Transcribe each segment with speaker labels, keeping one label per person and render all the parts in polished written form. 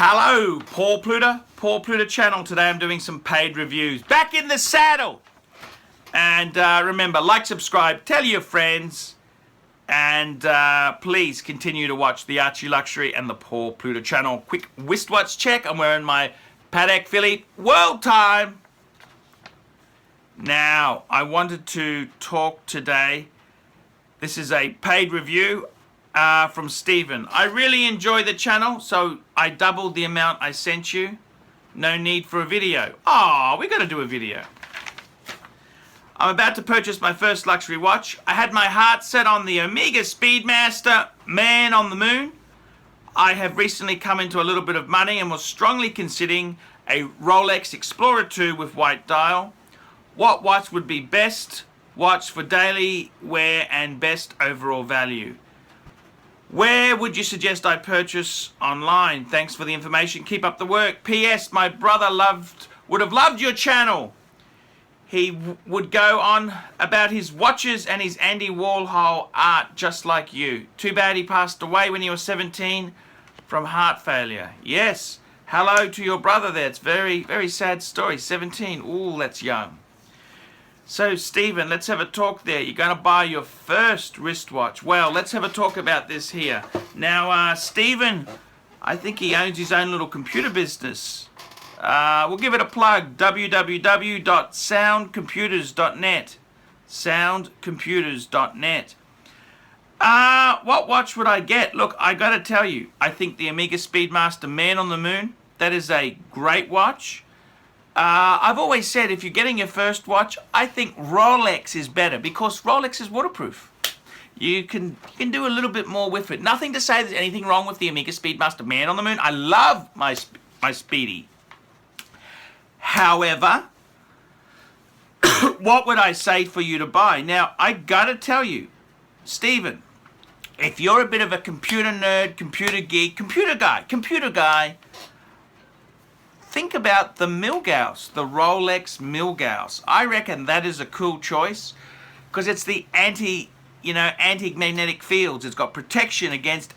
Speaker 1: Hello, Paul Pluta channel. Today I'm doing some paid reviews. Back in the saddle. And remember, like, subscribe, tell your friends, and please continue to watch the Archie Luxury and the Paul Pluta channel. Quick wristwatch check. I'm wearing my Patek Philippe World Time. Now, I wanted to talk today. This is a paid review from Stephen. I really enjoy the channel, so I doubled the amount I sent you. No need for a video. Oh, we got to do a video. I'm about to purchase my first luxury watch. I had my heart set on the Omega Speedmaster, Man on the Moon. I have recently come into a little bit of money and was strongly considering a Rolex Explorer 2 with white dial. What watch would be best watch for daily wear and best overall value? Where would you suggest I purchase online? Thanks for the information. Keep up the work. P.S. My brother would have loved your channel. He would go on about his watches and his Andy Warhol art just like you. Too bad he passed away when he was 17 from heart failure. Yes. Hello to your brother there. It's very, very sad story. 17. Ooh, that's young. So, Stephen, let's have a talk there. You're going to buy your first wristwatch. Well, let's have a talk about this here. Now, Stephen, I think he owns his own little computer business. We'll give it a plug. www.soundcomputers.net. Soundcomputers.net. What watch would I get? Look, I got to tell you, I think the Omega Speedmaster Man on the Moon, that is a great watch. I've always said if you're getting your first watch, I think Rolex is better because Rolex is waterproof. You can do a little bit more with it. Nothing to say there's anything wrong with the Omega Speedmaster Man on the Moon. I love my Speedy. However, what would I say for you to buy? Now, I gotta tell you, Stephen, if you're a bit of a computer nerd, computer geek, computer guy, think about the Milgauss, the Rolex Milgauss. I reckon that is a cool choice because it's the anti-magnetic fields. It's got protection against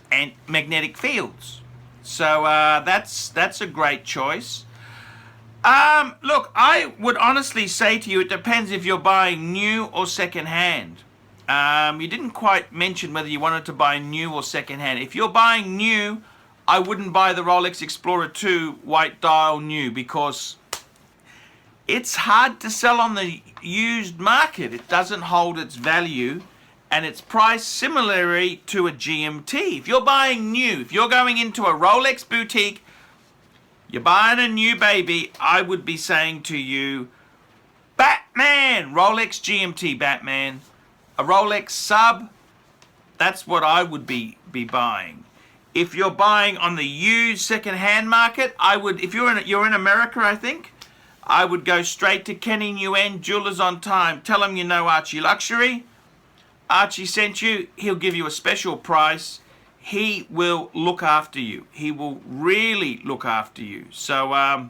Speaker 1: magnetic fields. So that's a great choice. Look, I would honestly say to you, it depends if you're buying new or second-hand. You didn't quite mention whether you wanted to buy new or second-hand. If you're buying new, I wouldn't buy the Rolex Explorer 2 white dial new because it's hard to sell on the used market. It doesn't hold its value and it's priced similarly to a GMT. If you're buying new, if you're going into a Rolex boutique, you're buying a new baby, I would be saying to you, Batman, Rolex GMT Batman, a Rolex sub, that's what I would be buying. If you're buying on the used second-hand market, I would, if you're in America, I think, I would go straight to Kenny Nguyen, Jewelers on Time. Tell him you know Archie Luxury. Archie sent you. He'll give you a special price. He will look after you. He will really look after you. So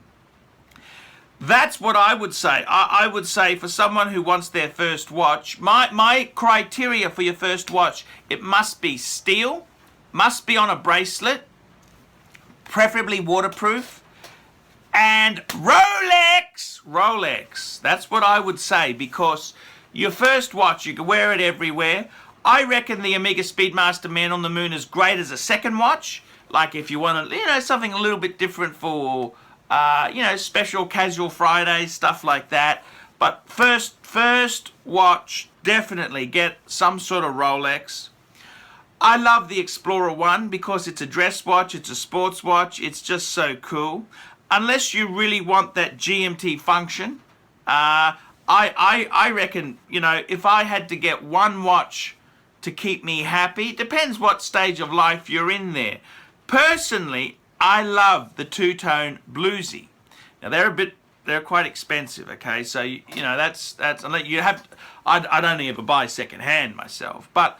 Speaker 1: that's what I would say. I would say for someone who wants their first watch, my criteria for your first watch, it must be steel. Must be on a bracelet, preferably waterproof, and Rolex. That's what I would say because your first watch, you can wear it everywhere. I reckon the Omega Speedmaster Man on the Moon is great as a second watch. Like if you want to, something a little bit different for, special casual Fridays, stuff like that. But first watch, definitely get some sort of Rolex. I love the Explorer 1 because it's a dress watch, it's a sports watch, it's just so cool. Unless you really want that GMT function, I reckon, if I had to get one watch to keep me happy, it depends what stage of life you're in there. Personally, I love the two-tone bluesy. Now they're quite expensive, okay? So, that's unless you have, I'd only ever buy second-hand myself, but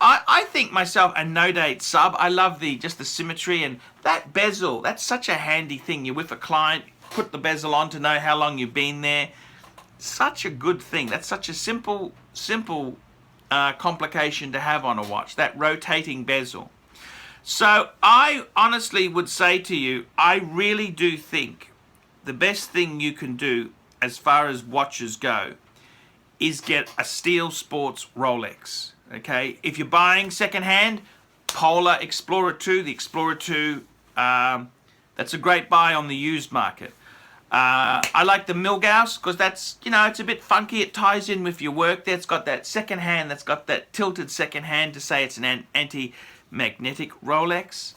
Speaker 1: I think myself a no-date sub. I love just the symmetry and that bezel. That's such a handy thing. You're with a client, put the bezel on to know how long you've been there. Such a good thing. That's such a simple complication to have on a watch. That rotating bezel. So I honestly would say to you, I really do think the best thing you can do as far as watches go is get a Steel Sports Rolex. Okay, if you're buying secondhand, Polar Explorer 2, the Explorer 2, that's a great buy on the used market. I like the Milgauss because that's, you know, it's a bit funky. It ties in with your work there. It's got that second hand, that's got that tilted second hand to say it's an anti-magnetic Rolex.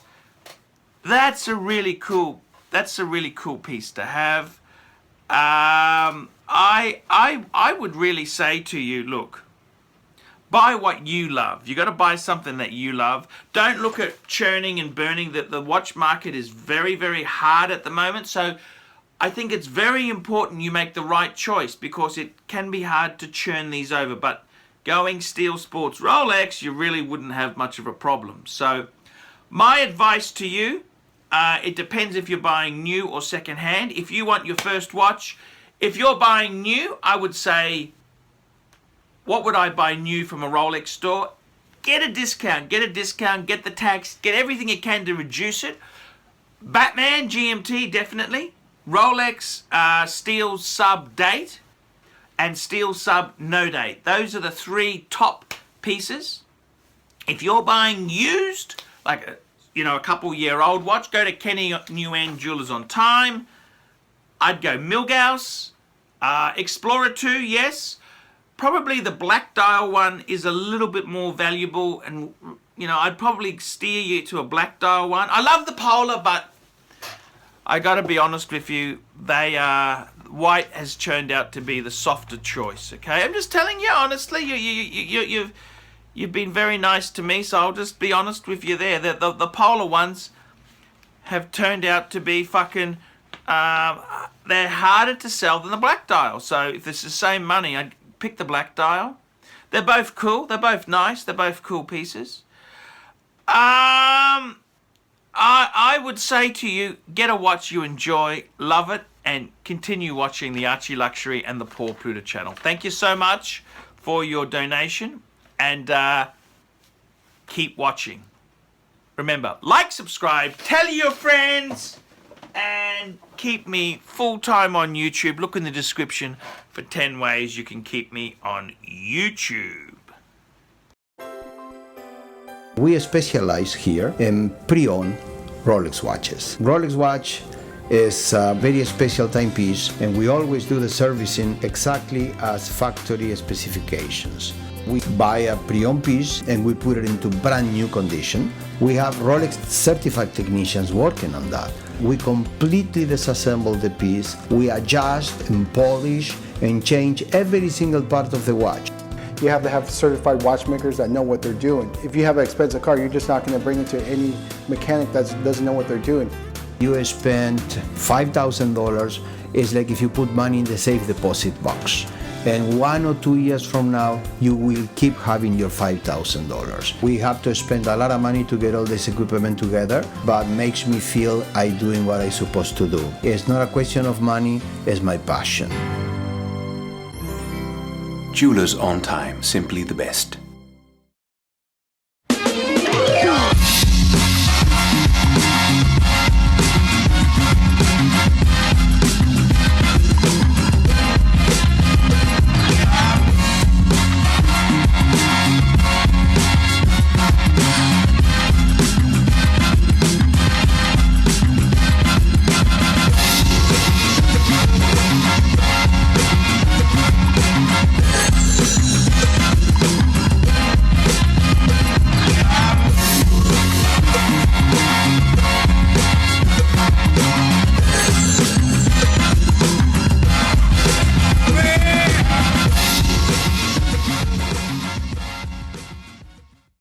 Speaker 1: That's a really cool piece to have. I would really say to you, look, buy what you love. You got to buy something that you love. Don't look at churning and burning. The watch market is very, very hard at the moment. So I think it's very important you make the right choice because it can be hard to churn these over. But going Steel Sports Rolex, you really wouldn't have much of a problem. So my advice to you, it depends if you're buying new or second hand. If you want your first watch, if you're buying new, I would say, what would I buy new from a Rolex store? Get a discount, get the tax, get everything you can to reduce it. Batman, GMT, definitely. Rolex, Steel Sub Date, and Steel Sub No Date. Those are the three top pieces. If you're buying used, like a couple-year-old watch, go to Kenny Nguyen Jewellers on Time. I'd go Milgauss, Explorer 2, yes. Probably the black dial one is a little bit more valuable, and you know, I'd probably steer you to a black dial one. I love the Polar, but I got to be honest with you, white has turned out to be the softer choice. Okay, I'm just telling you honestly. You've been very nice to me, so I'll just be honest with you there. The Polar ones have turned out to be fucking. They're harder to sell than the black dial. So if it's the same money, I'd pick the black dial. They're both cool. They're both nice. They're both cool pieces. I would say to you, get a watch you enjoy, love it, and continue watching the Archie Luxury and the Paul Pluta channel. Thank you so much for your donation, and keep watching. Remember, like, subscribe, tell your friends, and keep me full-time on YouTube. Look in the description for 10 ways you can keep me on YouTube.
Speaker 2: We specialize here in pre-owned Rolex watches. Rolex watch is a very special timepiece, and we always do the servicing exactly as factory specifications. We buy a pre-owned piece and we put it into brand new condition. We have Rolex certified technicians working on that. We completely disassemble the piece. We adjust and polish and change every single part of the watch.
Speaker 3: You have to have certified watchmakers that know what they're doing. If you have an expensive car, you're just not going to bring it to any mechanic that doesn't know what they're doing.
Speaker 2: You spend $5,000, it's like if you put money in the safe deposit box. And 1 or 2 years from now, you will keep having your $5,000. We have to spend a lot of money to get all this equipment together, but makes me feel I'm doing what I'm supposed to do. It's not a question of money, it's my passion.
Speaker 4: Jewelers on Time, simply the best.